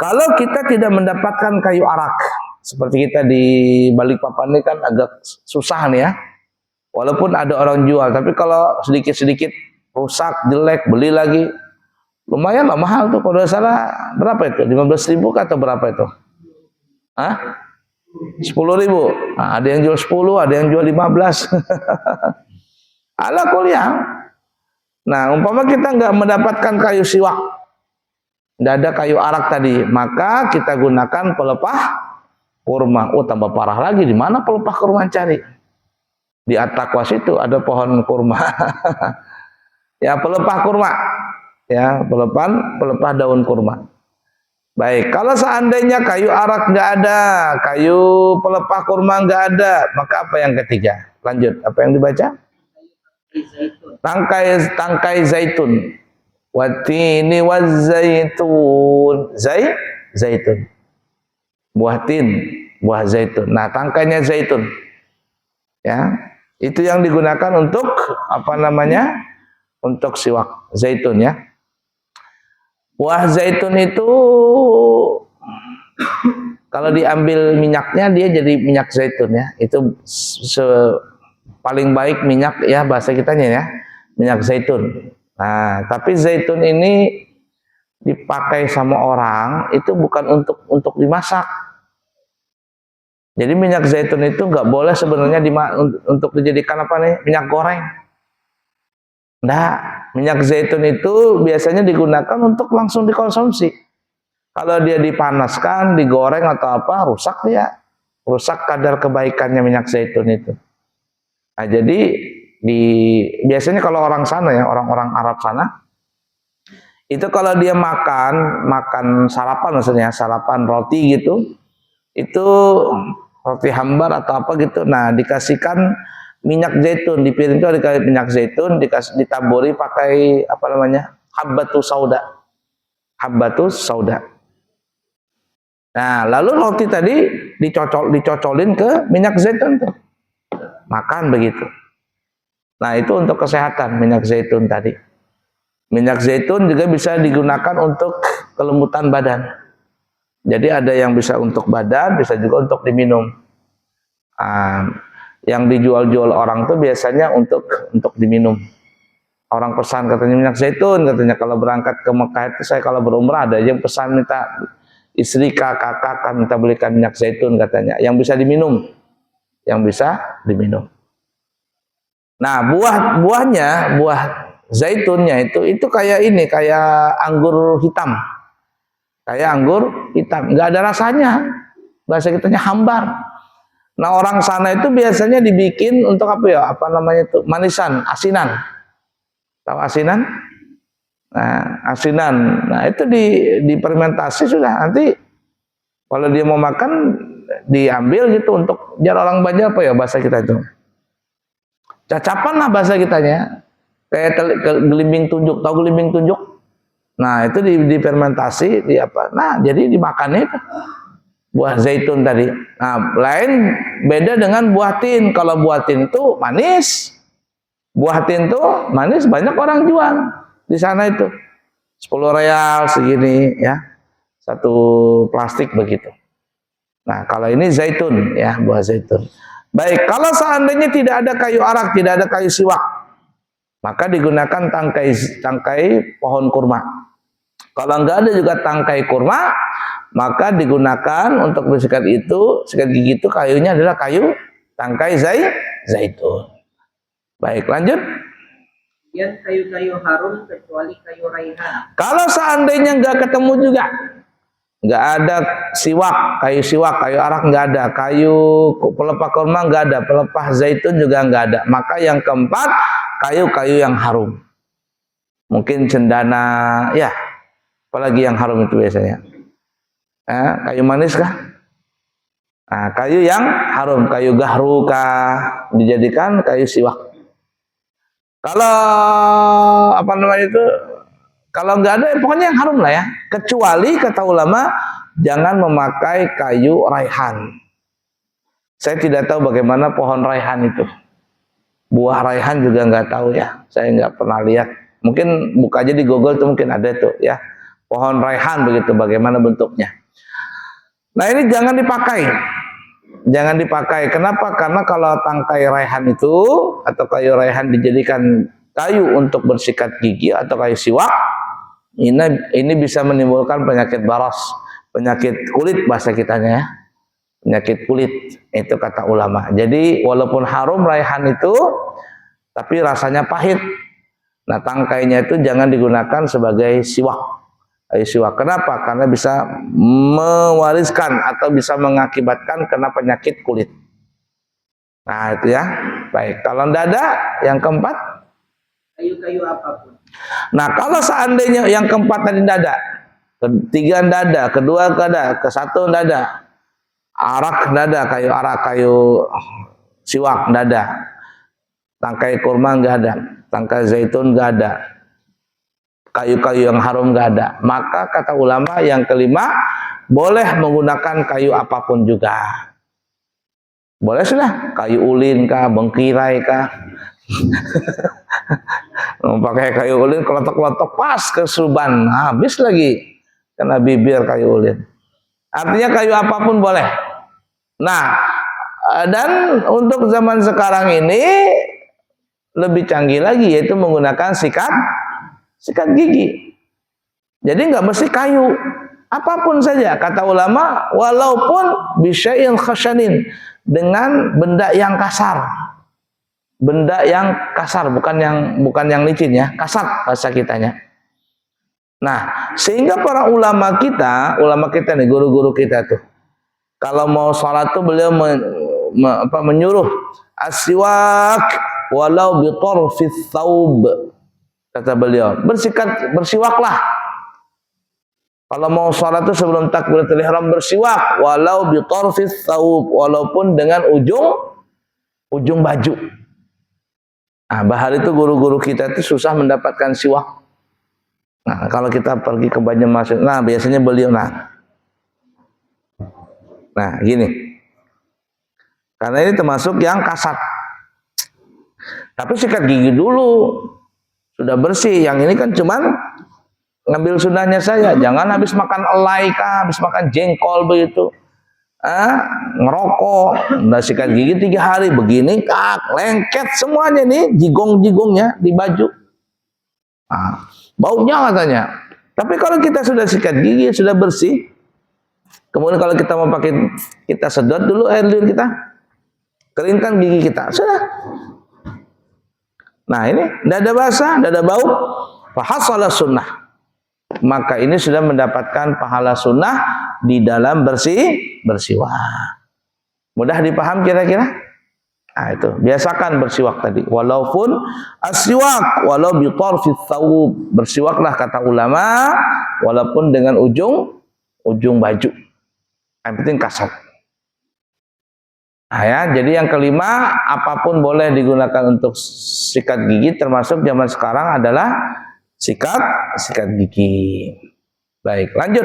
Kalau kita tidak mendapatkan kayu arak, seperti kita di Balikpapan ini kan agak susah nih ya. Walaupun ada orang jual, tapi kalau sedikit-sedikit rusak, jelek, beli lagi. Lumayan lah mahal tuh, kalau tidak salah berapa itu? 15.000 atau berapa itu? Hah? 10.000. Nah, ada yang jual 10, ada yang jual 15. Ala kuliah. Nah, umpama kita nggak mendapatkan kayu siwak, nggak ada kayu arak tadi, maka kita gunakan pelepah kurma. Oh, tambah parah lagi, di mana pelepah kurma cari? Di Atakwas itu ada pohon kurma. Ya, pelepah kurma. Ya, pelepah daun kurma. Baik, kalau seandainya kayu arak nggak ada, kayu pelepah kurma nggak ada, maka apa yang ketiga? Lanjut, apa yang dibaca? Tangkai zaitun. Watini wazaitun. Zaitun. Buah tin, buah zaitun. Nah, tangkainya zaitun. Ya, itu yang digunakan untuk apa namanya? Untuk siwak zaitun ya. Buah zaitun itu kalau diambil minyaknya dia jadi minyak zaitun ya. Itu paling baik minyak ya bahasa kitanya ya, minyak zaitun. Nah, tapi zaitun ini dipakai sama orang itu bukan untuk dimasak. Jadi minyak zaitun itu nggak boleh sebenarnya untuk dijadikan apa nih, minyak goreng. Nah, minyak zaitun itu biasanya digunakan untuk langsung dikonsumsi. Kalau dia dipanaskan, digoreng atau apa, rusak dia. Rusak kadar kebaikannya minyak zaitun itu. Nah, jadi biasanya kalau orang sana ya, orang-orang Arab sana, itu kalau dia makan sarapan maksudnya, sarapan roti gitu, itu roti hambar atau apa gitu, nah dikasihkan minyak zaitun, di piring itu dikasih minyak zaitun, ditaburi pakai apa namanya, habbatus sauda. Nah, lalu roti tadi dicocolin ke minyak zaitun tuh, makan begitu. Nah, itu untuk kesehatan minyak zaitun tadi. Minyak zaitun juga bisa digunakan untuk kelembutan badan. Jadi ada yang bisa untuk badan, bisa juga untuk diminum. Yang dijual-jual orang tuh biasanya untuk diminum. Orang pesan katanya minyak zaitun, katanya kalau berangkat ke Mekah itu saya kalau berumrah ada yang pesan minta istri kakak minta belikan minyak zaitun katanya, yang bisa diminum. Nah, buah zaitunnya itu kayak ini, kayak anggur hitam. Kayak anggur hitam, nggak ada rasanya. Bahasa kitanya hambar. Nah, orang sana itu biasanya dibikin untuk apa ya? Apa namanya itu? Manisan, asinan. Tahu asinan? Nah, asinan. Nah, itu difermentasi sudah. Nanti kalau dia mau makan diambil gitu untuk biar orang Banjar apa ya bahasa kita itu? Cacapan lah bahasa kitanya. Kayak gelimbing tunjuk, tahu gelimbing tunjuk? Nah, itu difermentasi di apa? Nah, jadi dimakan itu buah zaitun tadi. Nah, lain beda dengan buah tin. Kalau buah tin itu manis. Buah tin itu manis, banyak orang jual di sana itu. 10 real segini ya. Satu plastik begitu. Nah, kalau ini zaitun ya, buah zaitun. Baik, kalau seandainya tidak ada kayu arak, tidak ada kayu siwak, maka digunakan tangkai pohon kurma. Kalau enggak ada juga tangkai kurma, maka digunakan untuk bersikat gigi itu kayunya adalah kayu tangkai zaitun. Baik, lanjut. Yang kayu-kayu harum kecuali kayu raihan. Kalau seandainya enggak ketemu juga, nggak ada kayu arak nggak ada, kayu pelepah kurma nggak ada, pelepah zaitun juga nggak ada, maka yang keempat kayu-kayu yang harum, mungkin cendana ya, apalagi yang harum itu biasanya kayu manis kah? Nah, kayu yang harum, kayu gahru kah, dijadikan kayu siwak. Kalau apa namanya itu, kalau nggak ada, pokoknya yang harum lah ya. Kecuali kata ulama, jangan memakai kayu raihan. Saya tidak tahu bagaimana pohon raihan itu. Buah raihan juga nggak tahu ya. Saya nggak pernah lihat. Mungkin buka aja di Google tuh mungkin ada tuh ya. pohon raihan begitu, bagaimana bentuknya. Nah ini jangan dipakai. Jangan dipakai. Kenapa? Karena kalau tangkai raihan itu atau kayu raihan dijadikan kayu untuk bersikat gigi atau kayu siwak, ini bisa menimbulkan penyakit baros, penyakit kulit bahasa kitanya ya. Penyakit kulit, itu kata ulama. Jadi walaupun harum raihan itu, tapi rasanya pahit. Nah tangkainya itu jangan digunakan sebagai siwak, kayu siwak. Kenapa? Karena bisa mewariskan atau bisa mengakibatkan kena penyakit kulit. Nah itu ya. Baik, kalau dada yang keempat, Kayu-kayu apapun. nah kalau seandainya yang keempat tadi dada, ketiga dada, kedua dada, ke satu dada, arak dada, kayu arak, kayu siwak dada, tangkai kurma nggak ada, tangkai zaitun nggak ada, kayu-kayu yang harum nggak ada, maka kata ulama yang kelima boleh menggunakan kayu apapun juga. Boleh sudah, kayu ulin kah, bengkirai kah, pakai kayu ulin kelotok-kelotok pas ke suban, habis lagi kena bibir kayu ulin. Artinya kayu apapun boleh. Nah, dan untuk zaman sekarang ini lebih canggih lagi, yaitu menggunakan sikat gigi. Jadi nggak mesti kayu, apapun saja kata ulama, walaupun bisya'in khasyanin, dengan benda yang kasar. Benda yang kasar, bukan yang licin ya, kasar bahasa kitanya. Nah, sehingga para ulama kita nih, guru-guru kita tuh, kalau mau sholat tuh beliau menyuruh aswak walau bi tarfis thawb, kata beliau, bersiwaklah. Kalau mau sholat tuh sebelum takbiratul ihram bersiwak walau bi tarfis thawb, walaupun dengan ujung baju. Nah, bahar itu guru-guru kita itu susah mendapatkan siwak. Nah, kalau kita pergi ke Banyumas, nah biasanya beliau nah gini. Karena ini termasuk yang kasar. Tapi sikat gigi dulu. Sudah bersih. Yang ini kan cuman ngambil sunnahnya saya. Jangan habis makan elai kah, habis makan jengkol begitu. Ngerokok, udah sikat gigi 3 hari begini, lengket semuanya nih, jigong-jigongnya di baju. Nah, baunya katanya. Tapi kalau kita sudah sikat gigi, sudah bersih, kemudian kalau kita mau pakai, kita sedot dulu air liur kita, keringkan gigi kita, sudah. Nah ini, dada basah, dada bau, fahasala sunnah. Maka ini sudah mendapatkan pahala sunnah di dalam bersiwak. Mudah dipaham kira-kira? Nah itu, biasakan bersiwak tadi. Walaupun aswak, walau bi tarfis thawb, bersiwaklah kata ulama, walaupun dengan ujung baju. Yang penting kasar. Nah ya, jadi yang kelima, apapun boleh digunakan untuk sikat gigi, termasuk zaman sekarang adalah sikat gigi. Baik, lanjut.